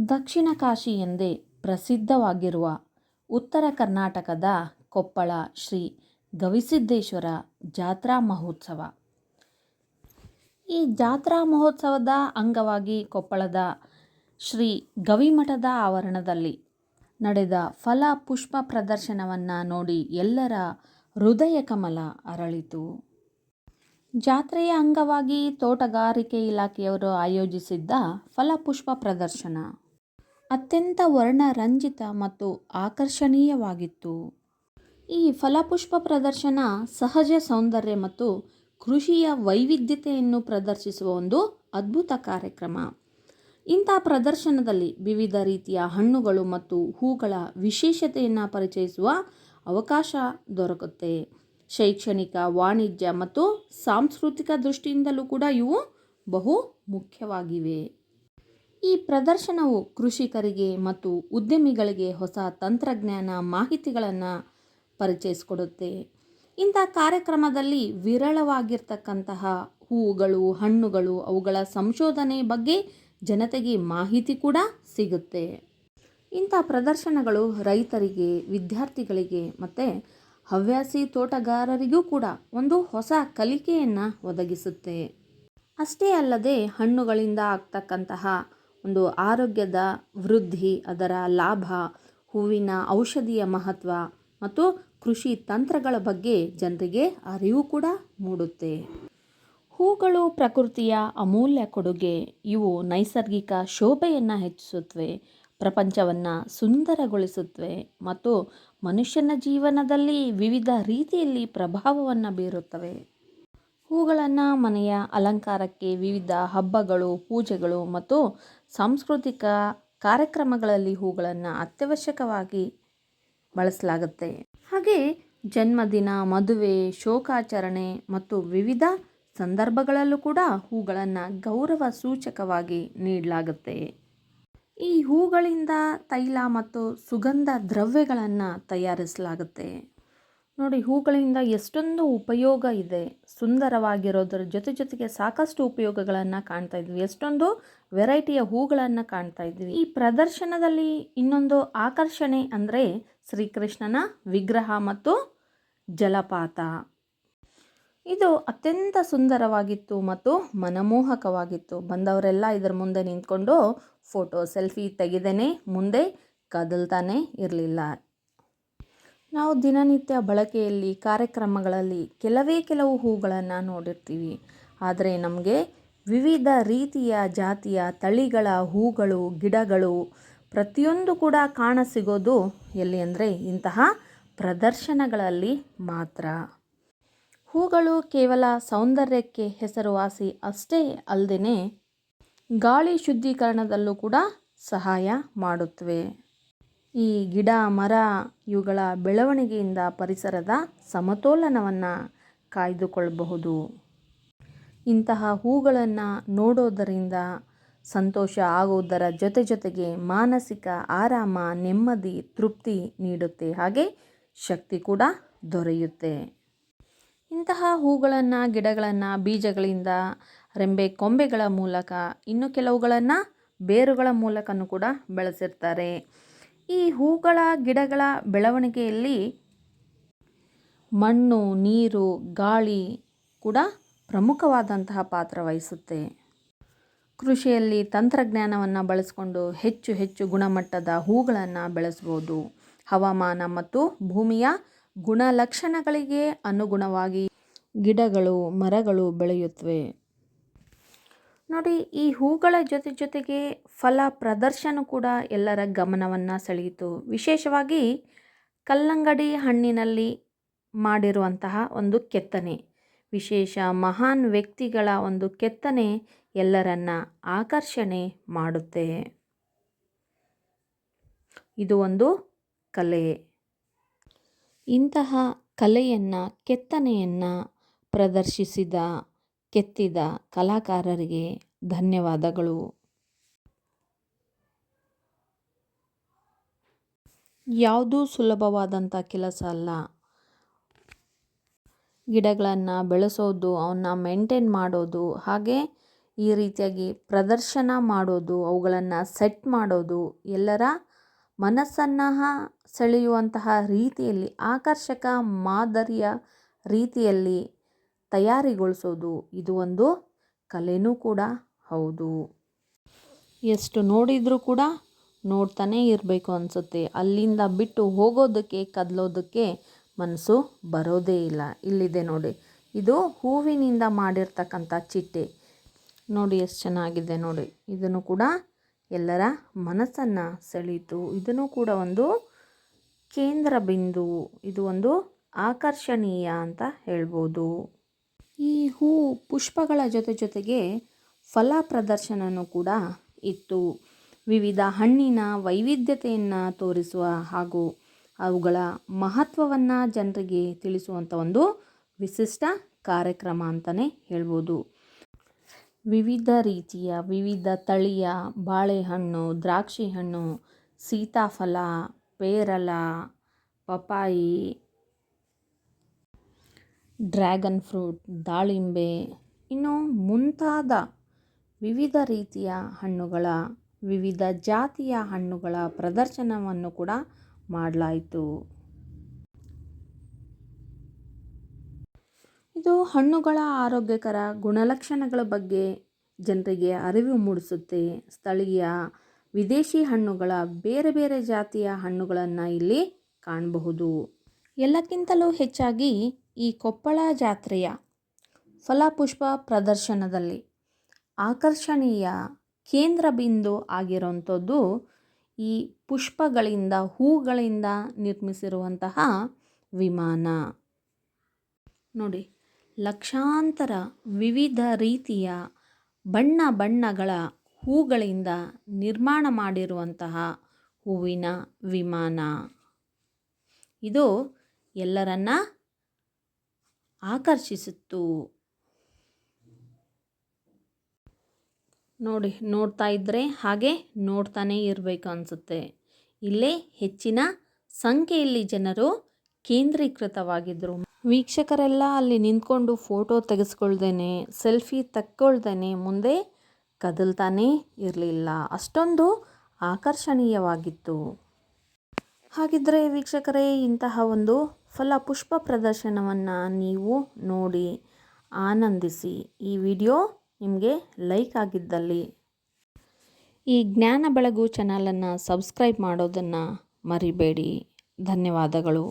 ದಕ್ಷಿಣ ಕಾಶಿ ಎಂದೇ ಪ್ರಸಿದ್ಧವಾಗಿರುವ ಉತ್ತರ ಕರ್ನಾಟಕದ ಕೊಪ್ಪಳ ಶ್ರೀ ಗವಿಸಿದ್ದೇಶ್ವರ ಜಾತ್ರಾ ಮಹೋತ್ಸವ. ಈ ಜಾತ್ರಾ ಮಹೋತ್ಸವದ ಅಂಗವಾಗಿ ಕೊಪ್ಪಳದ ಶ್ರೀ ಗವಿಮಠದ ಆವರಣದಲ್ಲಿ ನಡೆದ ಫಲ ಪುಷ್ಪ ಪ್ರದರ್ಶನವನ್ನು ನೋಡಿ ಎಲ್ಲರ ಹೃದಯ ಕಮಲ ಅರಳಿತು. ಜಾತ್ರೆಯ ಅಂಗವಾಗಿ ತೋಟಗಾರಿಕೆ ಇಲಾಖೆಯವರು ಆಯೋಜಿಸಿದ್ದ ಫಲಪುಷ್ಪ ಪ್ರದರ್ಶನ ಅತ್ಯಂತ ವರ್ಣರಂಜಿತ ಮತ್ತು ಆಕರ್ಷಣೀಯವಾಗಿತ್ತು. ಈ ಫಲಪುಷ್ಪ ಪ್ರದರ್ಶನ ಸಹಜ ಸೌಂದರ್ಯ ಮತ್ತು ಕೃಷಿಯ ವೈವಿಧ್ಯತೆಯನ್ನು ಪ್ರದರ್ಶಿಸುವ ಒಂದು ಅದ್ಭುತ ಕಾರ್ಯಕ್ರಮ. ಇಂಥ ಪ್ರದರ್ಶನದಲ್ಲಿ ವಿವಿಧ ರೀತಿಯ ಹಣ್ಣುಗಳು ಮತ್ತು ಹೂಗಳ ವಿಶೇಷತೆಯನ್ನು ಪರಿಚಯಿಸುವ ಅವಕಾಶ ದೊರಕುತ್ತೆ. ಶೈಕ್ಷಣಿಕ, ವಾಣಿಜ್ಯ ಮತ್ತು ಸಾಂಸ್ಕೃತಿಕ ದೃಷ್ಟಿಯಿಂದಲೂ ಕೂಡ ಇವು ಬಹು ಮುಖ್ಯವಾಗಿವೆ. ಈ ಪ್ರದರ್ಶನವು ಕೃಷಿಕರಿಗೆ ಮತ್ತು ಉದ್ಯಮಿಗಳಿಗೆ ಹೊಸ ತಂತ್ರಜ್ಞಾನ ಮಾಹಿತಿಗಳನ್ನು ಪರಿಚಯಿಸಿಕೊಡುತ್ತೆ. ಇಂಥ ಕಾರ್ಯಕ್ರಮದಲ್ಲಿ ವಿರಳವಾಗಿರ್ತಕ್ಕಂತಹ ಹೂಗಳು, ಹಣ್ಣುಗಳು, ಅವುಗಳ ಸಂಶೋಧನೆ ಬಗ್ಗೆ ಜನತೆಗೆ ಮಾಹಿತಿ ಕೂಡ ಸಿಗುತ್ತೆ. ಇಂಥ ಪ್ರದರ್ಶನಗಳು ರೈತರಿಗೆ, ವಿದ್ಯಾರ್ಥಿಗಳಿಗೆ ಮತ್ತು ಹವ್ಯಾಸಿ ತೋಟಗಾರರಿಗೂ ಕೂಡ ಒಂದು ಹೊಸ ಕಲಿಕೆಯನ್ನು ಒದಗಿಸುತ್ತೆ. ಅಷ್ಟೇ ಅಲ್ಲದೆ ಹಣ್ಣುಗಳಿಂದ ಆಗ್ತಕ್ಕಂತಹ ಒಂದು ಆರೋಗ್ಯದ ವೃದ್ಧಿ, ಅದರ ಲಾಭ, ಹೂವಿನ ಔಷಧಿಯ ಮಹತ್ವ ಮತ್ತು ಕೃಷಿ ತಂತ್ರಗಳ ಬಗ್ಗೆ ಜನರಿಗೆ ಅರಿವು ಕೂಡ ಮೂಡುತ್ತೆ. ಹೂಗಳು ಪ್ರಕೃತಿಯ ಅಮೂಲ್ಯ ಕೊಡುಗೆ. ಇವು ನೈಸರ್ಗಿಕ ಶೋಭೆಯನ್ನು ಹೆಚ್ಚಿಸುತ್ತವೆ, ಪ್ರಪಂಚವನ್ನು ಸುಂದರಗೊಳಿಸುತ್ತವೆ ಮತ್ತು ಮನುಷ್ಯನ ಜೀವನದಲ್ಲಿ ವಿವಿಧ ರೀತಿಯಲ್ಲಿ ಪ್ರಭಾವವನ್ನು ಬೀರುತ್ತವೆ. ಹೂಗಳನ್ನು ಮನೆಯ ಅಲಂಕಾರಕ್ಕೆ, ವಿವಿಧ ಹಬ್ಬಗಳು, ಪೂಜೆಗಳು ಮತ್ತು ಸಾಂಸ್ಕೃತಿಕ ಕಾರ್ಯಕ್ರಮಗಳಲ್ಲಿ ಹೂಗಳನ್ನು ಅತ್ಯವಶ್ಯಕವಾಗಿ ಬಳಸಲಾಗುತ್ತೆ. ಹಾಗೆ ಜನ್ಮದಿನ, ಮದುವೆ, ಶೋಕಾಚರಣೆ ಮತ್ತು ವಿವಿಧ ಸಂದರ್ಭಗಳಲ್ಲೂ ಕೂಡ ಹೂಗಳನ್ನು ಗೌರವ ಸೂಚಕವಾಗಿ ನೀಡಲಾಗುತ್ತೆ. ಈ ಹೂಗಳಿಂದ ತೈಲ ಮತ್ತು ಸುಗಂಧ ದ್ರವ್ಯಗಳನ್ನು ತಯಾರಿಸಲಾಗುತ್ತೆ. ನೋಡಿ, ಹೂಗಳಿಂದ ಎಷ್ಟೊಂದು ಉಪಯೋಗ ಇದೆ. ಸುಂದರವಾಗಿರೋದ್ರ ಜೊತೆಗೆ ಸಾಕಷ್ಟು ಉಪಯೋಗಗಳನ್ನು ಕಾಣ್ತಾ ಇದ್ವಿ. ಎಷ್ಟೊಂದು ವೆರೈಟಿಯ ಹೂಗಳನ್ನು ಕಾಣ್ತಾ ಇದ್ವಿ. ಈ ಪ್ರದರ್ಶನದಲ್ಲಿ ಇನ್ನೊಂದು ಆಕರ್ಷಣೆ ಅಂದರೆ ಶ್ರೀಕೃಷ್ಣನ ವಿಗ್ರಹ ಮತ್ತು ಜಲಪಾತ. ಇದು ಅತ್ಯಂತ ಸುಂದರವಾಗಿತ್ತು ಮತ್ತು ಮನಮೋಹಕವಾಗಿತ್ತು. ಬಂದವರೆಲ್ಲ ಇದರ ಮುಂದೆ ನಿಂತ್ಕೊಂಡು ಫೋಟೋ, ಸೆಲ್ಫಿ ತೆಗೆದೇನೆ ಮುಂದೆ ಕದಲ್ತಾನೆ ಇರಲಿಲ್ಲ. ನಾವು ದಿನನಿತ್ಯ ಬಳಕೆಯಲ್ಲಿ, ಕಾರ್ಯಕ್ರಮಗಳಲ್ಲಿ ಕೆಲವು ಹೂಗಳನ್ನು ನೋಡಿರ್ತೀವಿ. ಆದರೆ ನಮಗೆ ವಿವಿಧ ರೀತಿಯ ಜಾತಿಯ ತಳಿಗಳ ಹೂಗಳು, ಗಿಡಗಳು ಪ್ರತಿಯೊಂದು ಕೂಡ ಕಾಣಸಿಗೋದು ಎಲ್ಲಿ ಅಂದರೆ ಇಂತಹ ಪ್ರದರ್ಶನಗಳಲ್ಲಿ ಮಾತ್ರ. ಹೂಗಳು ಕೇವಲ ಸೌಂದರ್ಯಕ್ಕೆ ಹೆಸರುವಾಸಿ ಅಷ್ಟೇ ಅಲ್ಲದೆ ಗಾಳಿ ಶುದ್ಧೀಕರಣದಲ್ಲೂ ಕೂಡ ಸಹಾಯ ಮಾಡುತ್ತವೆ. ಈ ಗಿಡ, ಮರ ಇವುಗಳ ಬೆಳವಣಿಗೆಯಿಂದ ಪರಿಸರದ ಸಮತೋಲನವನ್ನು ಕಾಯ್ದುಕೊಳ್ಳಬಹುದು. ಇಂತಹ ಹೂಗಳನ್ನು ನೋಡೋದರಿಂದ ಸಂತೋಷ ಆಗುವುದರ ಜೊತೆಗೆ ಮಾನಸಿಕ ಆರಾಮ, ನೆಮ್ಮದಿ, ತೃಪ್ತಿ ನೀಡುತ್ತೆ. ಹಾಗೆ ಶಕ್ತಿ ಕೂಡ ದೊರೆಯುತ್ತೆ. ಇಂತಹ ಹೂಗಳನ್ನು, ಗಿಡಗಳನ್ನು ಬೀಜಗಳಿಂದ, ರೆಂಬೆ ಕೊಂಬೆಗಳ ಮೂಲಕ, ಇನ್ನು ಕೆಲವುಗಳನ್ನು ಬೇರುಗಳ ಮೂಲಕನೂ ಕೂಡ ಬೆಳೆಸಿರ್ತಾರೆ. ಈ ಹೂಗಳ, ಗಿಡಗಳ ಬೆಳವಣಿಗೆಯಲ್ಲಿ ಮಣ್ಣು, ನೀರು, ಗಾಳಿ ಕೂಡ ಪ್ರಮುಖವಾದಂತಹ ಪಾತ್ರ ವಹಿಸುತ್ತೆ. ಕೃಷಿಯಲ್ಲಿ ತಂತ್ರಜ್ಞಾನವನ್ನು ಬಳಸಿಕೊಂಡು ಹೆಚ್ಚು ಗುಣಮಟ್ಟದ ಹೂಗಳನ್ನು ಬೆಳೆಸ್ಬೋದು. ಹವಾಮಾನ ಮತ್ತು ಭೂಮಿಯ ಗುಣಲಕ್ಷಣಗಳಿಗೆ ಅನುಗುಣವಾಗಿ ಗಿಡಗಳು, ಮರಗಳು ಬೆಳೆಯುತ್ತವೆ. ನೋಡಿ, ಈ ಹೂಗಳ ಜೊತೆಗೆ ಫಲ ಪ್ರದರ್ಶನ ಕೂಡ ಎಲ್ಲರ ಗಮನವನ್ನು ಸೆಳೆಯಿತು. ವಿಶೇಷವಾಗಿ ಕಲ್ಲಂಗಡಿ ಹಣ್ಣಿನಲ್ಲಿ ಮಾಡಿರುವಂತಹ ಒಂದು ಕೆತ್ತನೆ, ವಿಶೇಷ ಮಹಾನ್ ವ್ಯಕ್ತಿಗಳ ಒಂದು ಕೆತ್ತನೆ ಎಲ್ಲರನ್ನ ಆಕರ್ಷಣೆ ಮಾಡುತ್ತೆ. ಇದು ಒಂದು ಕಲೆ. ಇಂತಹ ಕಲೆಯನ್ನು, ಕೆತ್ತನೆಯನ್ನು ಪ್ರದರ್ಶಿಸಿದ, ಕೆತ್ತಿದ ಕಲಾಕಾರರಿಗೆ ಧನ್ಯವಾದಗಳು. ಯಾವುದೂ ಸುಲಭವಾದಂಥ ಕೆಲಸ ಅಲ್ಲ. ಗಿಡಗಳನ್ನು ಬೆಳೆಸೋದು, ಅವನ್ನ ಮೇಂಟೈನ್ ಮಾಡೋದು, ಹಾಗೆ ಈ ರೀತಿಯಾಗಿ ಪ್ರದರ್ಶನ ಮಾಡೋದು, ಅವುಗಳನ್ನು ಸೆಟ್ ಮಾಡೋದು, ಎಲ್ಲರ ಮನಸ್ಸನ್ನು ಸೆಳೆಯುವಂತಹ ರೀತಿಯಲ್ಲಿ ಆಕರ್ಷಕ ಮಾದರಿಯ ರೀತಿಯಲ್ಲಿ ತಯಾರಿಗೊಳಿಸೋದು ಇದು ಒಂದು ಕಲೆನೂ ಕೂಡ ಹೌದು. ಎಷ್ಟು ನೋಡಿದರೂ ಕೂಡ ನೋಡ್ತಾನೇ ಇರಬೇಕು ಅನಿಸುತ್ತೆ. ಅಲ್ಲಿಂದ ಬಿಟ್ಟು ಹೋಗೋದಕ್ಕೆ ಕದಲೋದಕ್ಕೆ ಮನಸ್ಸು ಬರೋದೇ ಇಲ್ಲ. ಇಲ್ಲಿದೆ ನೋಡಿ, ಇದು ಹೂವಿನಿಂದ ಮಾಡಿರ್ತಕ್ಕಂಥ ಚಿಟ್ಟೆ ನೋಡಿ, ಎಷ್ಟು ಚೆನ್ನಾಗಿದೆ ನೋಡಿ. ಇದನ್ನು ಕೂಡ ಎಲ್ಲರ ಮನಸ್ಸನ್ನು ಸೆಳೀತು. ಇದನ್ನು ಕೂಡ ಒಂದು ಕೇಂದ್ರ ಬಿಂದು, ಇದು ಒಂದು ಆಕರ್ಷಣೀಯ ಅಂತ ಹೇಳ್ಬೋದು. ಈ ಹೂ ಪುಷ್ಪಗಳ ಜೊತೆಗೆ ಫಲ ಪ್ರದರ್ಶನವೂ ಕೂಡ ಇತ್ತು. ವಿವಿಧ ಹಣ್ಣಿನ ವೈವಿಧ್ಯತೆಯನ್ನು ತೋರಿಸುವ ಹಾಗೂ ಅವುಗಳ ಮಹತ್ವವನ್ನು ಜನರಿಗೆ ತಿಳಿಸುವಂಥ ಒಂದು ವಿಶಿಷ್ಟ ಕಾರ್ಯಕ್ರಮ ಅಂತಲೇ ಹೇಳ್ಬೋದು. ವಿವಿಧ ರೀತಿಯ ವಿವಿಧ ತಳಿಯ ಬಾಳೆಹಣ್ಣು, ದ್ರಾಕ್ಷಿ ಹಣ್ಣು, ಸೀತಾಫಲ, ಪೇರಲ, ಪಪಾಯಿ, ಡ್ರ್ಯಾಗನ್ ಫ್ರೂಟ್, ದಾಳಿಂಬೆ ಇನ್ನು ಮುಂತಾದ ವಿವಿಧ ರೀತಿಯ ಹಣ್ಣುಗಳ, ವಿವಿಧ ಜಾತಿಯ ಹಣ್ಣುಗಳ ಪ್ರದರ್ಶನವನ್ನು ಕೂಡ ಮಾಡಲಾಯಿತು. ಇದು ಹಣ್ಣುಗಳ ಆರೋಗ್ಯಕರ ಗುಣಲಕ್ಷಣಗಳ ಬಗ್ಗೆ ಜನರಿಗೆ ಅರಿವು ಮೂಡಿಸುತ್ತೆ. ಸ್ಥಳೀಯ ವಿದೇಶಿ ಹಣ್ಣುಗಳ ಬೇರೆ ಬೇರೆ ಜಾತಿಯ ಹಣ್ಣುಗಳನ್ನು ಇಲ್ಲಿ ಕಾಣಬಹುದು. ಎಲ್ಲಕ್ಕಿಂತಲೂ ಹೆಚ್ಚಾಗಿ ಈ ಕೊಪ್ಪಳ ಜಾತ್ರೆಯ ಫಲಪುಷ್ಪ ಪ್ರದರ್ಶನದಲ್ಲಿ ಆಕರ್ಷಣೀಯ ಕೇಂದ್ರ ಬಿಂದು ಆಗಿರುವಂಥದ್ದು ಈ ಪುಷ್ಪಗಳಿಂದ, ಹೂಗಳಿಂದ ನಿರ್ಮಿಸಿರುವಂತಹ ವಿಮಾನ ನೋಡಿ. ಲಕ್ಷಾಂತರ ವಿವಿಧ ರೀತಿಯ ಬಣ್ಣ ಬಣ್ಣಗಳ ಹೂಗಳಿಂದ ನಿರ್ಮಾಣ ಮಾಡಿರುವಂತಹ ಹೂವಿನ ವಿಮಾನ ಇದು ಎಲ್ಲರನ್ನ ಆಕರ್ಷಿಸಿತ್ತು. ನೋಡಿ, ನೋಡ್ತಾ ಇದ್ದರೆ ಹಾಗೆ ನೋಡ್ತಾನೇ ಇರಬೇಕು ಅನಿಸುತ್ತೆ. ಇಲ್ಲೇ ಹೆಚ್ಚಿನ ಸಂಖ್ಯೆಯಲ್ಲಿ ಜನರು ಕೇಂದ್ರೀಕೃತವಾಗಿದ್ದರು. ವೀಕ್ಷಕರೆಲ್ಲ ಅಲ್ಲಿ ನಿಂತ್ಕೊಂಡು ಫೋಟೋ ತೆಗೆಸ್ಕೊಳ್ದೇನೆ, ಸೆಲ್ಫಿ ತಕ್ಕೊಳ್ದೇನೆ ಮುಂದೆ ಕದಲ್ತಾನೇ ಇರಲಿಲ್ಲ. ಅಷ್ಟೊಂದು ಆಕರ್ಷಣೀಯವಾಗಿತ್ತು. ಹಾಗಿದ್ದರೆ ವೀಕ್ಷಕರೇ, ಇಂತಹ ಒಂದು ಫಲಪುಷ್ಪ ಪ್ರದರ್ಶನವನ್ನು ನೀವು ನೋಡಿ ಆನಂದಿಸಿ. ಈ ವಿಡಿಯೋ ನಿಮಗೆ ಲೈಕ್ ಆಗಿದ್ದಲ್ಲಿ ಈ ಜ್ಞಾನ ಬೆಳಗು ಚಾನಲನ್ನು ಸಬ್ಸ್ಕ್ರೈಬ್ ಮಾಡೋದನ್ನು ಮರಿಬೇಡಿ. ಧನ್ಯವಾದಗಳು.